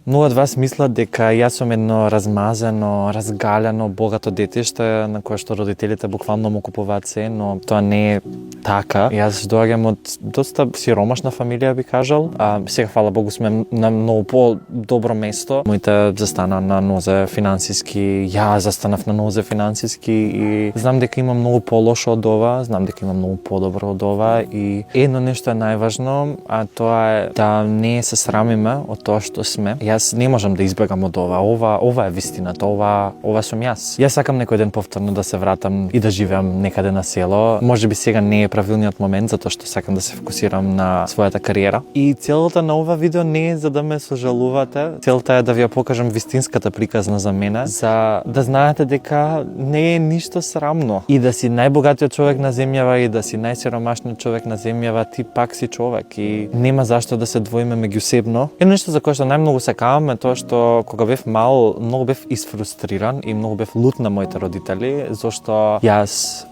Многу од вас мислат дека јас сум едно размазано, разгалено, богато детиште на кое што родителите буквално му купуваат се, но тоа не е така. Јас доаѓам од доста сиромашна фамилија, би кажал. Сега, фала Богу, сме на многу по-добро место. Моите застана на нозе финансиски, ја застанав на нозе финансиски и знам дека има многу полошо од ова, знам дека има многу подобро од ова и едно нешто е најважно, а тоа е да не се срамиме од тоа што сме. Јас не можам да избегам од ова. Ова е вистината, ова сум јас. Јас сакам некој ден повторно да се вратам и да живеам некаде на село. Можеби сега не е правилниот момент затоа што сакам да се фокусирам на својата кариера. И целата на ова видео не е за да ме сожалувате. Целта е да ви ја покажам вистинската приказна за мене, за да знаете дека не е ништо срамно. И да си најбогатиот човек на земјава и да си најсиромашниот човек на земјава, ти пак си човек и нема зашто да се двоиме меѓусебно. Едно нешто за кое што најмногу сакавам е тоа што кога бев мал, многу бев исфрустриран и многу бев лут на моите родители, зашто јас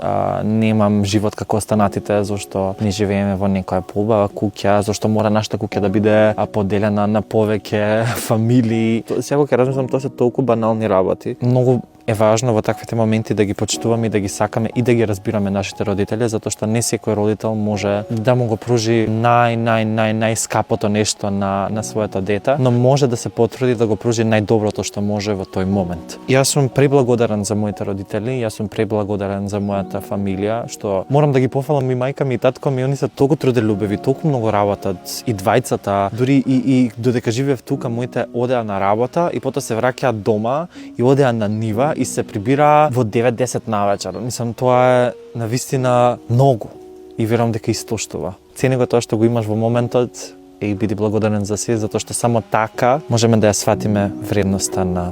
немам живот како останатите, зашто не живееме во некоја поубава куќа, зашто мора нашата куќа да биде поделена на повеќе фамилии. Сега кога размислам, тоа се толку банални работи. Многу е важно во таквите моменти да ги почитуваме и да ги сакаме и да ги разбираме нашите родители, затоа што не секој родител може да му го пружи најскапото нешто на своето дете, но може да се потруди да го пружи најдоброто што може во тој момент. Јас сум преблагодарен за моите родители, јас сум преблагодарен за мојата фамилија, што морам да ги пофалам и мајка ми и татко ми, они се толку труделюбиви, толку многу работат и двајцата, дури и додека живеев тука, моите одеа на работа и потоа се враќаат дома и одеа на нива и се прибира во 9-10 навечер. Мислам, тоа е навистина многу и верувам дека истоштува. Цени го тоа што го имаш во моментот и биди благодарен за се, затоа што само така можеме да ја сватиме вредноста на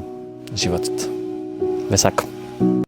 животот. Ве сакам.